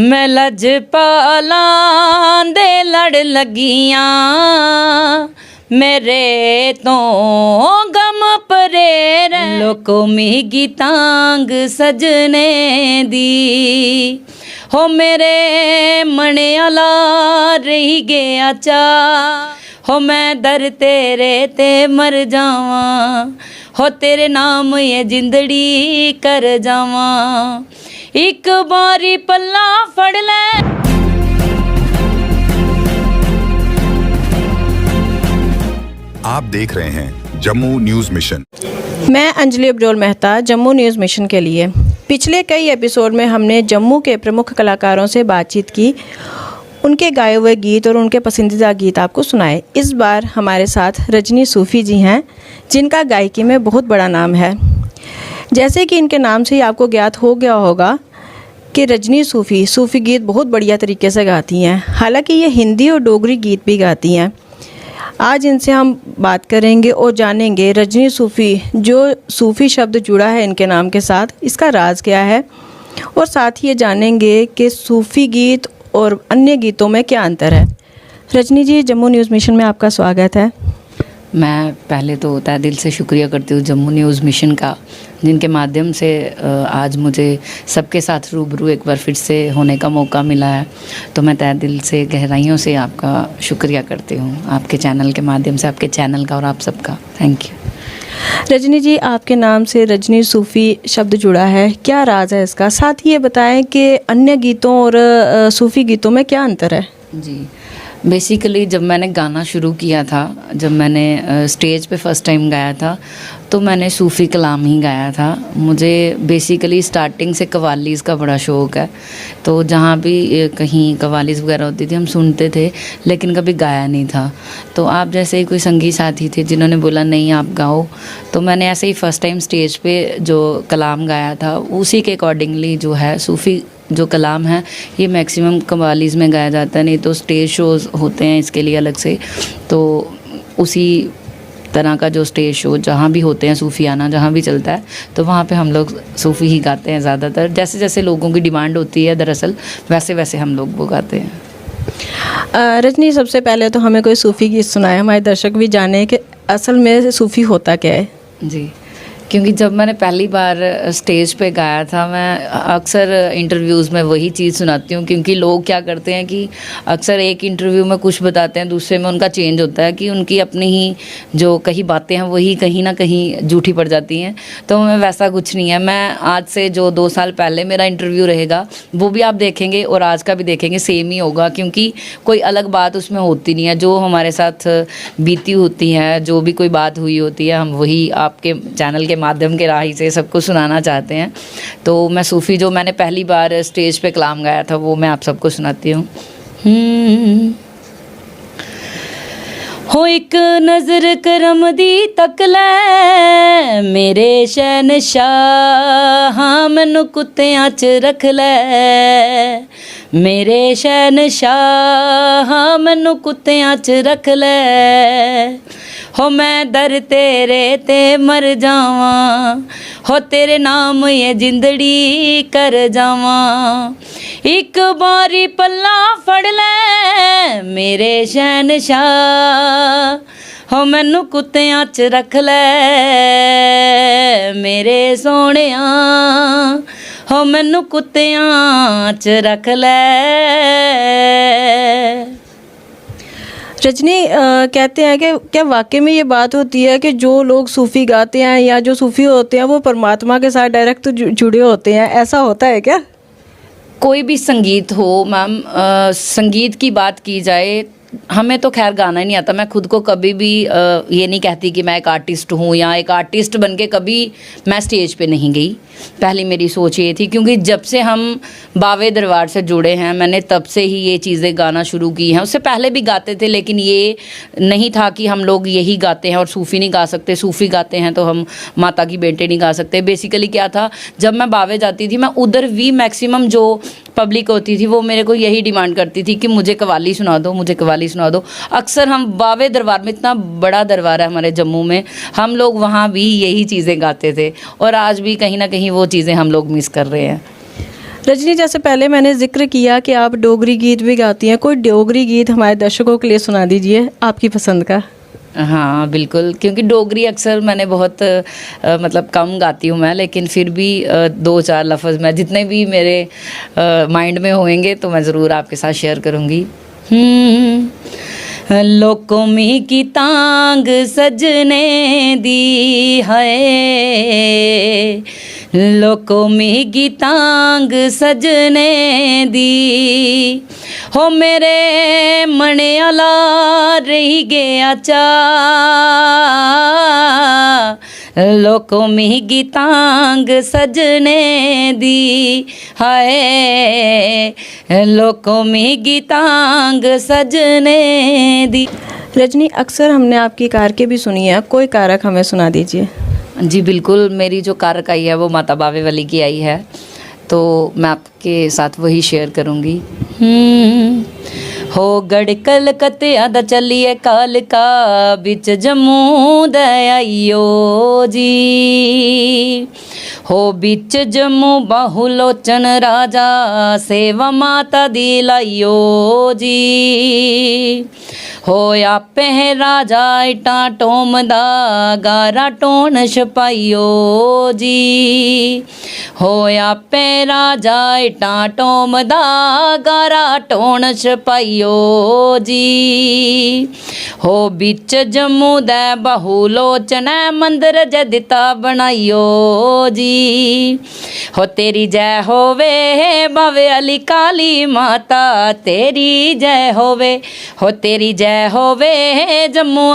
मैं लजपालां दे लड़ लगियां मेरे तो गम परे लोको मिगी तांग सजने दी हो मेरे मने आला रही गया चा हो मैं दर तेरे ते मर जावां हो तेरे नाम ये जिंदड़ी कर जावां एक बारी पल्ला फड़ ले। आप देख रहे हैं जम्मू न्यूज़ मिशन। मैं अंजलि अब्दुल मेहता, जम्मू न्यूज़ मिशन के लिए। पिछले कई एपिसोड में हमने जम्मू के प्रमुख कलाकारों से बातचीत की, उनके गाए हुए गीत और उनके पसंदीदा गीत आपको सुनाए। इस बार हमारे साथ रजनी सूफ़ी जी हैं, जिनका गायकी में बहुत बड़ा नाम है। जैसे कि इनके नाम से ही आपको ज्ञात हो गया होगा कि रजनी सूफ़ी गीत बहुत बढ़िया तरीके से गाती हैं। हालांकि ये हिंदी और डोगरी गीत भी गाती हैं। आज इनसे हम बात करेंगे और जानेंगे रजनी सूफ़ी, जो सूफ़ी शब्द जुड़ा है इनके नाम के साथ, इसका राज क्या है, और साथ ही ये जानेंगे कि सूफ़ी गीत और अन्य गीतों में क्या अंतर है। रजनी जी, जम्मू न्यूज़ मिशन में आपका स्वागत है। मैं पहले तो तहे दिल से शुक्रिया करती हूँ जम्मू न्यूज़ मिशन का, जिनके माध्यम से आज मुझे सबके साथ रूबरू एक बार फिर से होने का मौका मिला है। तो मैं तहे दिल से गहराइयों से आपका शुक्रिया करती हूँ, आपके चैनल के माध्यम से, आपके चैनल का और आप सबका थैंक यू। रजनी जी, आपके नाम से रजनी सूफ़ी शब्द जुड़ा है, क्या राज है इसका? साथ ही ये बताएं कि अन्य गीतों और सूफ़ी गीतों में क्या अंतर है? जी, बेसिकली जब मैंने गाना शुरू किया था, जब मैंने स्टेज पे फर्स्ट टाइम गाया था, तो मैंने सूफ़ी कलाम ही गाया था। मुझे बेसिकली स्टार्टिंग से कव्वालीज़ का बड़ा शौक़ है, तो जहाँ भी कहीं कव्वालीज़ वगैरह होती थी हम सुनते थे, लेकिन कभी गाया नहीं था। तो आप जैसे ही कोई संगी साथी थे जिन्होंने बोला नहीं आप गाओ, तो मैंने ऐसे ही फ़र्स्ट टाइम स्टेज पे जो कलाम गाया था उसी के अकॉर्डिंगली जो है सूफ़ी जो कलाम है ये मैक्सिमम कव्वालीज़ में गाया जाता है, नहीं तो स्टेज शोज़ होते हैं इसके लिए अलग से। तो उसी तरह का जो स्टेज शो जहाँ भी होते हैं सूफ़ियाना जहाँ भी चलता है, तो वहाँ पे हम लोग सूफ़ी ही गाते हैं ज़्यादातर। जैसे जैसे लोगों की डिमांड होती है दरअसल, वैसे वैसे हम लोग वो गाते हैं। रजनी, सबसे पहले तो हमें कोई सूफ़ी गीत सुनाए, हमारे दर्शक भी जाने कि असल में सूफ़ी होता क्या है। जी, क्योंकि जब मैंने पहली बार स्टेज पे गाया था, मैं अक्सर इंटरव्यूज़ में वही चीज़ सुनाती हूँ, क्योंकि लोग क्या करते हैं कि अक्सर एक इंटरव्यू में कुछ बताते हैं, दूसरे में उनका चेंज होता है कि उनकी अपनी ही जो कहीं बातें हैं वही कहीं ना कहीं झूठी पड़ जाती हैं। तो मैं वैसा कुछ नहीं है। मैं आज से जो 2 साल पहले मेरा इंटरव्यू रहेगा वो भी आप देखेंगे और आज का भी देखेंगे, सेम ही होगा, क्योंकि कोई अलग बात उसमें होती नहीं है। जो हमारे साथ बीती होती है, जो भी कोई बात हुई होती है, हम वही आपके चैनल के माध्यम के राही से सबको सुनाना चाहते हैं। तो मैं सूफ़ी जो मैंने पहली बार स्टेज पे कलाम गाया था वो मैं आप सबको सुनाती हूँ। हो एक नज़र करम दी तक ले मेरे शहनशाह, मैनू कुत्तियां च रख ले मेरे शहनशाह, मैनू कुत्तियां च रख ले हो मैं दर तेरे ते मर जावां हो तेरे नाम ये जिंदड़ी कर जावां एक बारी पल्ला फड़ ले मेरे शहनशाह, हो मैनू कुत्तियां च रख ले मेरे सोहणिया, हो मैनू कुत्तियां च रख ले। रजनी, कहते हैं कि क्या वाकई में ये बात होती है कि जो लोग सूफ़ी गाते हैं या जो सूफ़ी होते हैं वो परमात्मा के साथ डायरेक्ट जुड़े होते हैं, ऐसा होता है क्या? कोई भी संगीत हो मैम, संगीत की बात की जाए, हमें तो खैर गाना ही नहीं आता। मैं खुद को कभी भी ये नहीं कहती कि मैं एक आर्टिस्ट हूँ, या एक आर्टिस्ट बन के कभी मैं स्टेज पे नहीं गई। पहली मेरी सोच ये थी, क्योंकि जब से हम बावे दरबार से जुड़े हैं, मैंने तब से ही ये चीज़ें गाना शुरू की हैं। उससे पहले भी गाते थे, लेकिन ये नहीं था कि हम लोग यही गाते हैं और सूफ़ी नहीं गा सकते, सूफ़ी गाते हैं तो हम माता की बेटे नहीं गा सकते। बेसिकली क्या था, जब मैं बावे जाती थी, मैं उधर भी मैक्सिमम जो पब्लिक होती थी वो मेरे को यही डिमांड करती थी कि मुझे कव्वाली सुना दो, मुझे कव्वाली सुना दो। अक्सर हम बावे दरबार में, इतना बड़ा दरबार है हमारे जम्मू में, हम लोग वहाँ भी यही चीज़ें गाते थे, और आज भी कहीं ना कहीं वो चीज़ें हम लोग मिस कर रहे हैं। रजनी, जैसे पहले मैंने जिक्र किया कि आप डोगरी गीत भी गाती हैं, कोई डोगरी गीत हमारे दर्शकों के लिए सुना दीजिए आपकी पसंद का। हाँ बिल्कुल, क्योंकि डोगरी अक्सर मैंने बहुत मतलब कम गाती हूँ मैं, लेकिन फिर भी दो चार लफ्ज़ मैं जितने भी मेरे माइंड में होंगे तो मैं ज़रूर आपके साथ शेयर करूँगी। लोकों में की तांग सजने दी है, लोकों में की तांग सजने दी, हो मेरे मने आला रही गया चा, लोकों में की तांग सजने दी हाय, लोकों में की तांग सजने दी। रजनी, अक्सर हमने आपकी कारकें भी सुनी है, कोई कारक हमें सुना दीजिए। जी बिल्कुल, मेरी जो कारक आई है वो माता बावे वाली की आई है, तो मैं आपके साथ वही शेयर करूँगी। हो गड़ कलकत्ते दा चलिए कालका बिच जम्मू दयाइयो जी, हो बिच जम्मू बाहुलोचन राजा सेवा माता दी लाइयो जी, हो आपे राजा इटा टोम दा गारा टोन छपाइयो जी, हो आपे राजा इटा टोम दा गारा टोन छपाइयो जी, हो बिच जम्मू दे बहुलोचन मंदिर जदिता बनाइयो जी, हो तेरी जय होवे बावे अली काली माता, तेरी जय होवे, हो तेरी जय होवे जम्मू